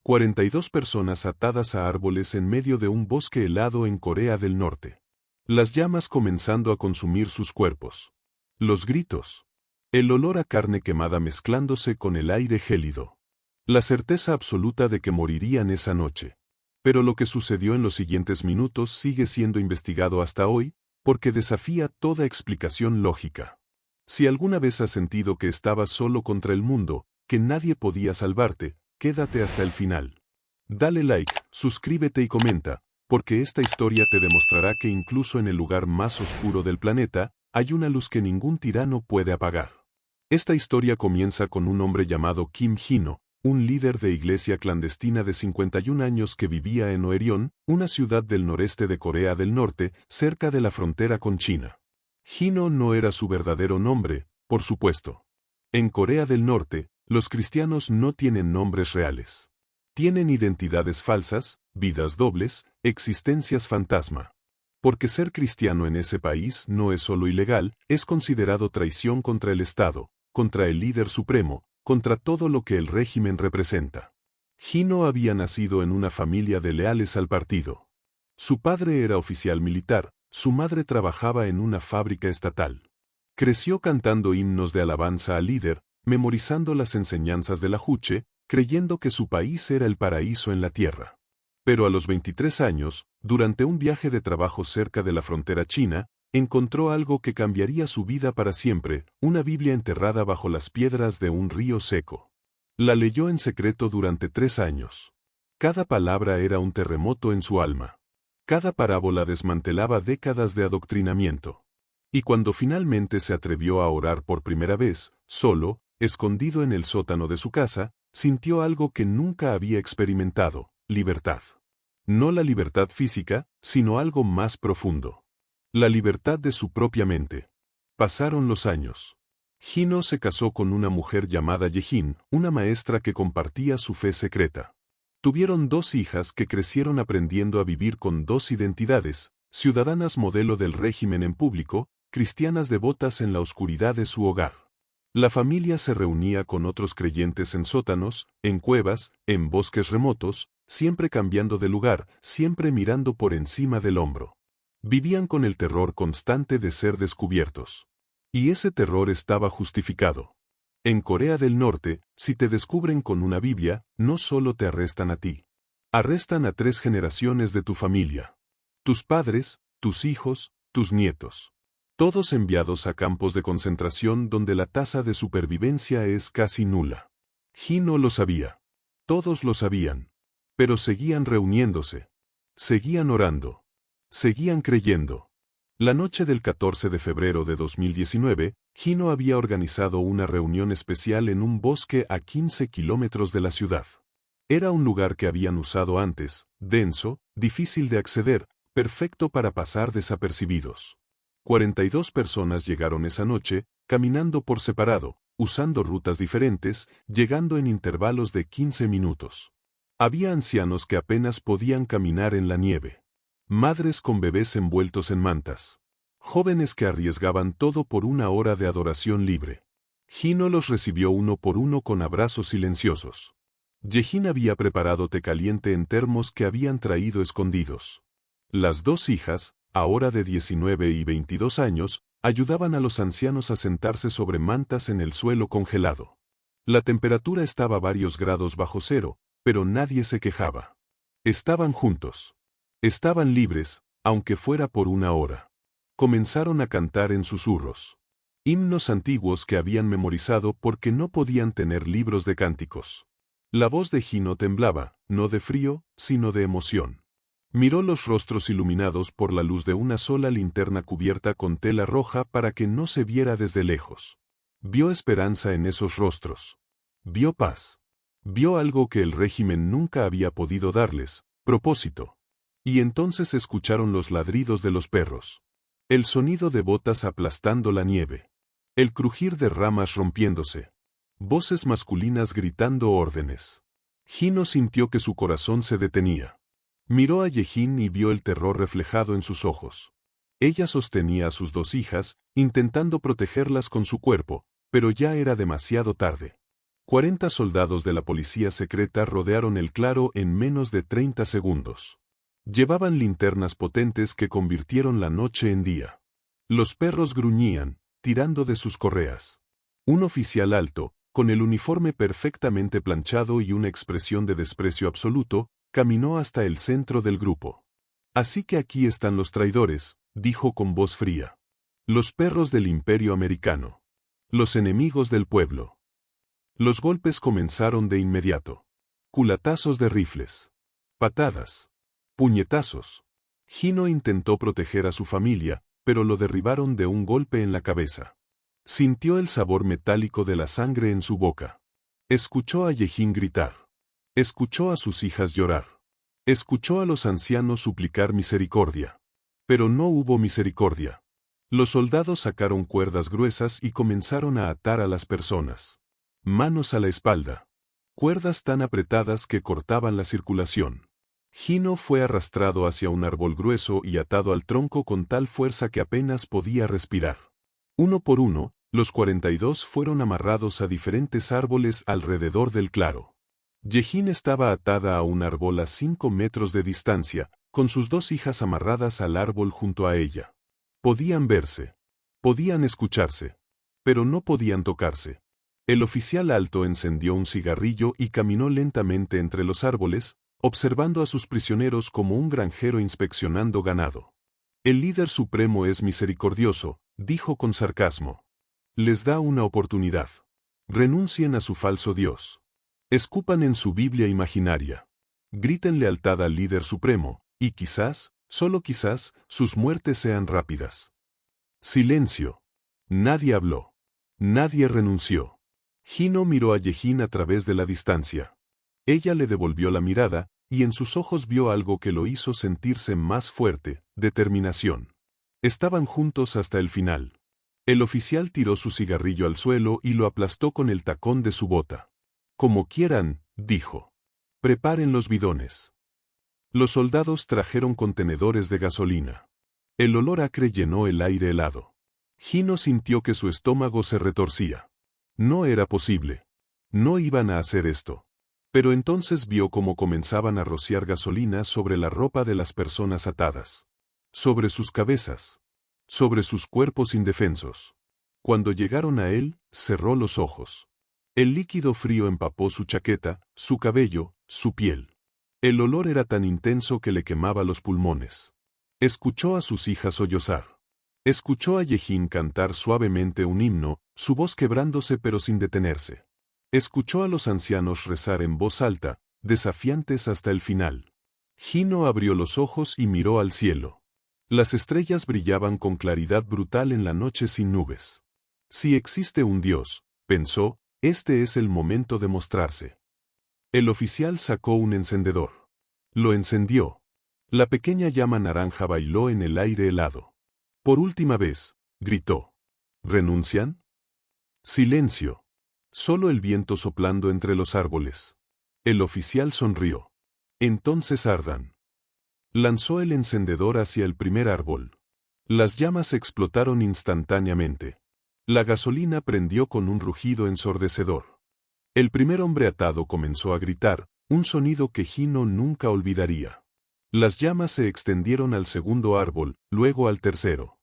42 personas atadas a árboles en medio de un bosque helado en Corea del Norte. Las llamas comenzando a consumir sus cuerpos. Los gritos. El olor a carne quemada mezclándose con el aire gélido. La certeza absoluta de que morirían esa noche. Pero lo que sucedió en los siguientes minutos sigue siendo investigado hasta hoy, porque desafía toda explicación lógica. Si alguna vez has sentido que estabas solo contra el mundo, que nadie podía salvarte, quédate hasta el final. Dale like, suscríbete y comenta, porque esta historia te demostrará que incluso en el lugar más oscuro del planeta, hay una luz que ningún tirano puede apagar. Esta historia comienza con un hombre llamado Kim Hee-no, un líder de iglesia clandestina de 51 años que vivía en Oerion, una ciudad del noreste de Corea del Norte, cerca de la frontera con China. Hee-no no era su verdadero nombre, por supuesto. En Corea del Norte, los cristianos no tienen nombres reales. Tienen identidades falsas, vidas dobles, existencias fantasma. Porque ser cristiano en ese país no es solo ilegal, es considerado traición contra el Estado, contra el líder supremo, contra todo lo que el régimen representa. Hee-no había nacido en una familia de leales al partido. Su padre era oficial militar, su madre trabajaba en una fábrica estatal. Creció cantando himnos de alabanza al líder, memorizando las enseñanzas de la Juche, creyendo que su país era el paraíso en la tierra. Pero a los 23 años, durante un viaje de trabajo cerca de la frontera china, encontró algo que cambiaría su vida para siempre, una Biblia enterrada bajo las piedras de un río seco. La leyó en secreto durante 3 años. Cada palabra era un terremoto en su alma. Cada parábola desmantelaba décadas de adoctrinamiento. Y cuando finalmente se atrevió a orar por primera vez, solo, escondido en el sótano de su casa, sintió algo que nunca había experimentado: libertad. No la libertad física, sino algo más profundo. La libertad de su propia mente. Pasaron los años. Hee-no se casó con una mujer llamada Yejin, una maestra que compartía su fe secreta. Tuvieron 2 hijas que crecieron aprendiendo a vivir con 2 identidades, ciudadanas modelo del régimen en público, cristianas devotas en la oscuridad de su hogar. La familia se reunía con otros creyentes en sótanos, en cuevas, en bosques remotos, siempre cambiando de lugar, siempre mirando por encima del hombro. Vivían con el terror constante de ser descubiertos. Y ese terror estaba justificado. En Corea del Norte, si te descubren con una Biblia, no solo te arrestan a ti. Arrestan a 3 generaciones de tu familia. Tus padres, tus hijos, tus nietos. Todos enviados a campos de concentración donde la tasa de supervivencia es casi nula. Hee-no lo sabía. Todos lo sabían. Pero seguían reuniéndose. Seguían orando. Seguían creyendo. La noche del 14 de febrero de 2019, Hee-no había organizado una reunión especial en un bosque a 15 kilómetros de la ciudad. Era un lugar que habían usado antes, denso, difícil de acceder, perfecto para pasar desapercibidos. 42 personas llegaron esa noche, caminando por separado, usando rutas diferentes, llegando en intervalos de 15 minutos. Había ancianos que apenas podían caminar en la nieve. Madres con bebés envueltos en mantas. Jóvenes que arriesgaban todo por una hora de adoración libre. Hee-no los recibió uno por uno con abrazos silenciosos. Yejin había preparado té caliente en termos que habían traído escondidos. Las 2 hijas, ahora de 19 y 22 años, ayudaban a los ancianos a sentarse sobre mantas en el suelo congelado. La temperatura estaba varios grados bajo cero, pero nadie se quejaba. Estaban juntos. Estaban libres, aunque fuera por una hora. Comenzaron a cantar en susurros. Himnos antiguos que habían memorizado porque no podían tener libros de cánticos. La voz de Hee-no temblaba, no de frío, sino de emoción. Miró los rostros iluminados por la luz de una sola linterna cubierta con tela roja para que no se viera desde lejos. Vio esperanza en esos rostros. Vio paz. Vio algo que el régimen nunca había podido darles: propósito. Y entonces escucharon los ladridos de los perros. El sonido de botas aplastando la nieve. El crujir de ramas rompiéndose. Voces masculinas gritando órdenes. Hee-no sintió que su corazón se detenía. Miró a Yejin y vio el terror reflejado en sus ojos. Ella sostenía a sus 2 hijas, intentando protegerlas con su cuerpo, pero ya era demasiado tarde. 40 soldados de la policía secreta rodearon el claro en menos de 30 segundos. Llevaban linternas potentes que convirtieron la noche en día. Los perros gruñían, tirando de sus correas. Un oficial alto, con el uniforme perfectamente planchado y una expresión de desprecio absoluto, caminó hasta el centro del grupo. «Así que aquí están los traidores», dijo con voz fría. «Los perros del Imperio Americano. Los enemigos del pueblo». Los golpes comenzaron de inmediato. Culatazos de rifles. Patadas. Puñetazos. Gino intentó proteger a su familia, pero lo derribaron de un golpe en la cabeza. Sintió el sabor metálico de la sangre en su boca. Escuchó a Yejín gritar. Escuchó a sus hijas llorar. Escuchó a los ancianos suplicar misericordia. Pero no hubo misericordia. Los soldados sacaron cuerdas gruesas y comenzaron a atar a las personas. Manos a la espalda. Cuerdas tan apretadas que cortaban la circulación. Gino fue arrastrado hacia un árbol grueso y atado al tronco con tal fuerza que apenas podía respirar. Uno por uno, los 42 fueron amarrados a diferentes árboles alrededor del claro. Yejín estaba atada a un árbol a 5 metros de distancia, con sus 2 hijas amarradas al árbol junto a ella. Podían verse. Podían escucharse. Pero no podían tocarse. El oficial alto encendió un cigarrillo y caminó lentamente entre los árboles, observando a sus prisioneros como un granjero inspeccionando ganado. El líder supremo es misericordioso, dijo con sarcasmo. Les da una oportunidad. Renuncien a su falso Dios. Escupan en su Biblia imaginaria. Griten lealtad al líder supremo, y quizás, solo quizás, sus muertes sean rápidas. Silencio. Nadie habló. Nadie renunció. Gino miró a Yejín a través de la distancia. Ella le devolvió la mirada, y en sus ojos vio algo que lo hizo sentirse más fuerte, determinación. Estaban juntos hasta el final. El oficial tiró su cigarrillo al suelo y lo aplastó con el tacón de su bota. Como quieran, dijo. Preparen los bidones. Los soldados trajeron contenedores de gasolina. El olor acre llenó el aire helado. Gino sintió que su estómago se retorcía. No era posible. No iban a hacer esto. Pero entonces vio cómo comenzaban a rociar gasolina sobre la ropa de las personas atadas. Sobre sus cabezas. Sobre sus cuerpos indefensos. Cuando llegaron a él, cerró los ojos. El líquido frío empapó su chaqueta, su cabello, su piel. El olor era tan intenso que le quemaba los pulmones. Escuchó a sus hijas sollozar. Escuchó a Yejín cantar suavemente un himno, su voz quebrándose pero sin detenerse. Escuchó a los ancianos rezar en voz alta, desafiantes hasta el final. Gino abrió los ojos y miró al cielo. Las estrellas brillaban con claridad brutal en la noche sin nubes. Si existe un Dios, pensó, este es el momento de mostrarse. El oficial sacó un encendedor. Lo encendió. La pequeña llama naranja bailó en el aire helado. Por última vez, gritó. ¿Renuncian? Silencio. Solo el viento soplando entre los árboles. El oficial sonrió. Entonces ardan. Lanzó el encendedor hacia el primer árbol. Las llamas explotaron instantáneamente. La gasolina prendió con un rugido ensordecedor. El primer hombre atado comenzó a gritar, un sonido que Gino nunca olvidaría. Las llamas se extendieron al segundo árbol, luego al tercero.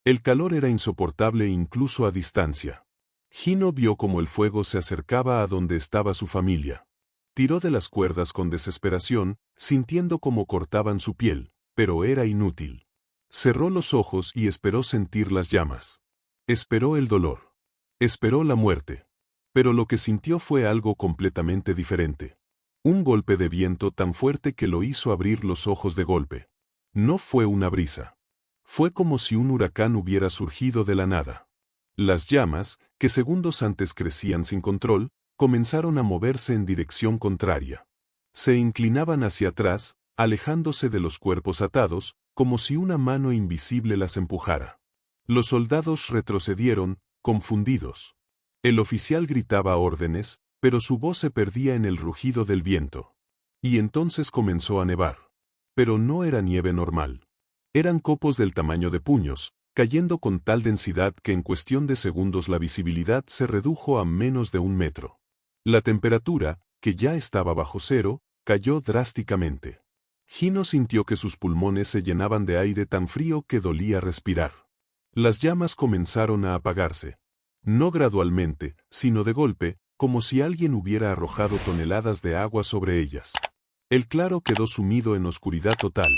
El calor era insoportable incluso a distancia. Gino vio cómo el fuego se acercaba a donde estaba su familia. Tiró de las cuerdas con desesperación, sintiendo cómo cortaban su piel, pero era inútil. Cerró los ojos y esperó sentir las llamas. Esperó el dolor. Esperó la muerte. Pero lo que sintió fue algo completamente diferente. Un golpe de viento tan fuerte que lo hizo abrir los ojos de golpe. No fue una brisa. Fue como si un huracán hubiera surgido de la nada. Las llamas, que segundos antes crecían sin control, comenzaron a moverse en dirección contraria. Se inclinaban hacia atrás, alejándose de los cuerpos atados, como si una mano invisible las empujara. Los soldados retrocedieron, confundidos. El oficial gritaba órdenes, pero su voz se perdía en el rugido del viento. Y entonces comenzó a nevar. Pero no era nieve normal. Eran copos del tamaño de puños, cayendo con tal densidad que en cuestión de segundos la visibilidad se redujo a menos de 1 metro. La temperatura, que ya estaba bajo cero, cayó drásticamente. Hino sintió que sus pulmones se llenaban de aire tan frío que dolía respirar. Las llamas comenzaron a apagarse. No gradualmente, sino de golpe, como si alguien hubiera arrojado toneladas de agua sobre ellas. El claro quedó sumido en oscuridad total.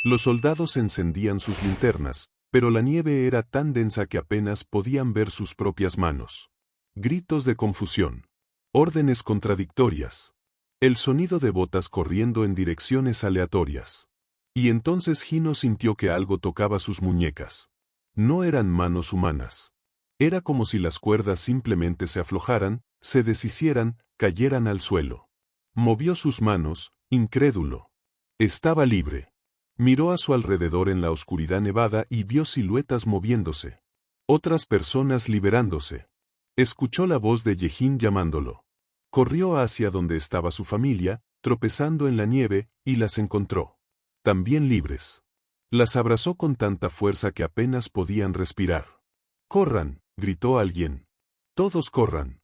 Los soldados encendían sus linternas, pero la nieve era tan densa que apenas podían ver sus propias manos. Gritos de confusión. Órdenes contradictorias. El sonido de botas corriendo en direcciones aleatorias. Y entonces Hino sintió que algo tocaba sus muñecas. No eran manos humanas. Era como si las cuerdas simplemente se aflojaran, se deshicieran, cayeran al suelo. Movió sus manos, incrédulo. Estaba libre. Miró a su alrededor en la oscuridad nevada y vio siluetas moviéndose. Otras personas liberándose. Escuchó la voz de Yehin llamándolo. Corrió hacia donde estaba su familia, tropezando en la nieve, y las encontró. También libres. Las abrazó con tanta fuerza que apenas podían respirar. ¡Corran!, gritó alguien. Todos corran.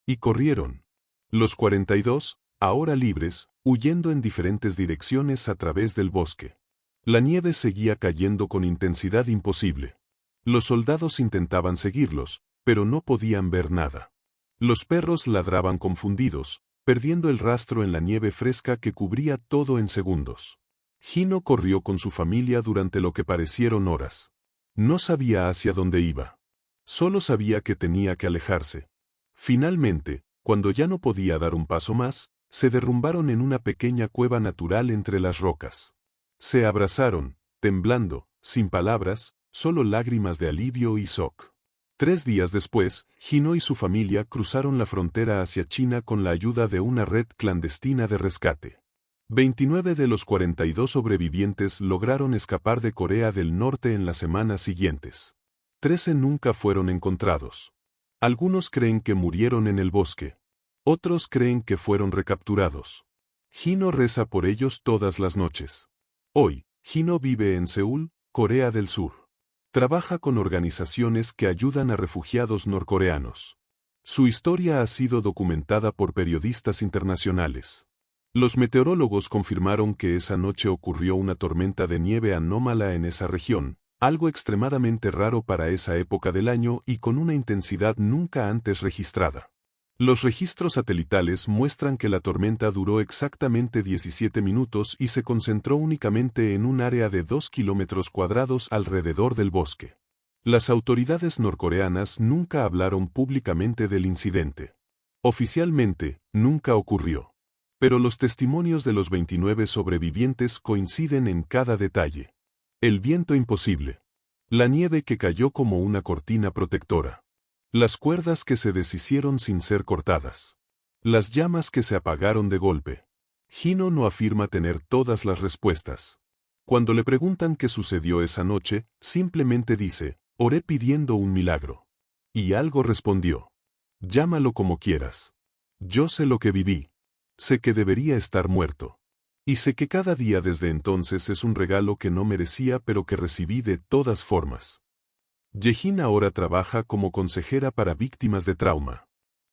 Y corrieron. Los 42, ahora libres, huyendo en diferentes direcciones a través del bosque. La nieve seguía cayendo con intensidad imposible. Los soldados intentaban seguirlos, pero no podían ver nada. Los perros ladraban confundidos, perdiendo el rastro en la nieve fresca que cubría todo en segundos. Hino corrió con su familia durante lo que parecieron horas. No sabía hacia dónde iba. Solo sabía que tenía que alejarse. Finalmente, cuando ya no podía dar un paso más, se derrumbaron en una pequeña cueva natural entre las rocas. Se abrazaron, temblando, sin palabras, solo lágrimas de alivio y shock. 3 días después, Hino y su familia cruzaron la frontera hacia China con la ayuda de una red clandestina de rescate. 29 de los 42 sobrevivientes lograron escapar de Corea del Norte en las semanas siguientes. 13 nunca fueron encontrados. Algunos creen que murieron en el bosque. Otros creen que fueron recapturados. Hino reza por ellos todas las noches. Hoy, Hino vive en Seúl, Corea del Sur. Trabaja con organizaciones que ayudan a refugiados norcoreanos. Su historia ha sido documentada por periodistas internacionales. Los meteorólogos confirmaron que esa noche ocurrió una tormenta de nieve anómala en esa región, algo extremadamente raro para esa época del año y con una intensidad nunca antes registrada. Los registros satelitales muestran que la tormenta duró exactamente 17 minutos y se concentró únicamente en un área de 2 kilómetros cuadrados alrededor del bosque. Las autoridades norcoreanas nunca hablaron públicamente del incidente. Oficialmente, nunca ocurrió. Pero los testimonios de los 29 sobrevivientes coinciden en cada detalle. El viento imposible. La nieve que cayó como una cortina protectora. Las cuerdas que se deshicieron sin ser cortadas. Las llamas que se apagaron de golpe. Hino no afirma tener todas las respuestas. Cuando le preguntan qué sucedió esa noche, simplemente dice, oré pidiendo un milagro. Y algo respondió. Llámalo como quieras. Yo sé lo que viví. Sé que debería estar muerto. Y sé que cada día desde entonces es un regalo que no merecía pero que recibí de todas formas. Yehin ahora trabaja como consejera para víctimas de trauma.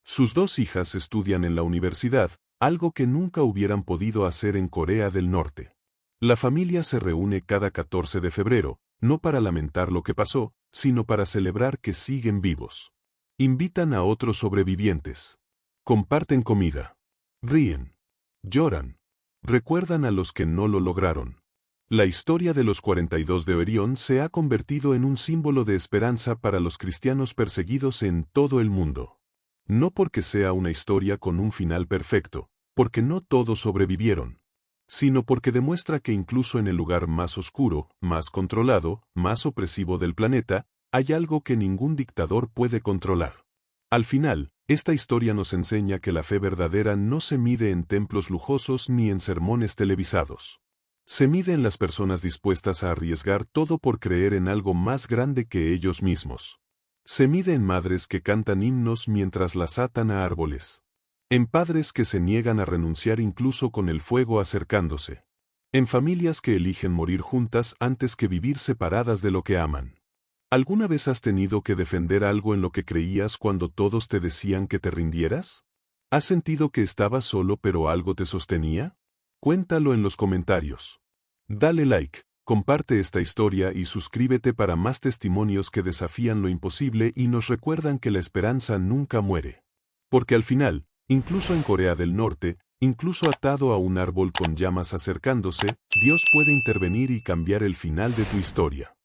Sus 2 hijas estudian en la universidad, algo que nunca hubieran podido hacer en Corea del Norte. La familia se reúne cada 14 de febrero, no para lamentar lo que pasó, sino para celebrar que siguen vivos. Invitan a otros sobrevivientes. Comparten comida. Ríen. Lloran. Recuerdan a los que no lo lograron. La historia de los 42 de Orión se ha convertido en un símbolo de esperanza para los cristianos perseguidos en todo el mundo. No porque sea una historia con un final perfecto, porque no todos sobrevivieron, sino porque demuestra que incluso en el lugar más oscuro, más controlado, más opresivo del planeta, hay algo que ningún dictador puede controlar. Al final, esta historia nos enseña que la fe verdadera no se mide en templos lujosos ni en sermones televisados. Se mide en las personas dispuestas a arriesgar todo por creer en algo más grande que ellos mismos. Se mide en madres que cantan himnos mientras las atan a árboles. En padres que se niegan a renunciar incluso con el fuego acercándose. En familias que eligen morir juntas antes que vivir separadas de lo que aman. ¿Alguna vez has tenido que defender algo en lo que creías cuando todos te decían que te rindieras? ¿Has sentido que estabas solo pero algo te sostenía? Cuéntalo en los comentarios. Dale like, comparte esta historia y suscríbete para más testimonios que desafían lo imposible y nos recuerdan que la esperanza nunca muere. Porque al final, incluso en Corea del Norte, incluso atado a un árbol con llamas acercándose, Dios puede intervenir y cambiar el final de tu historia.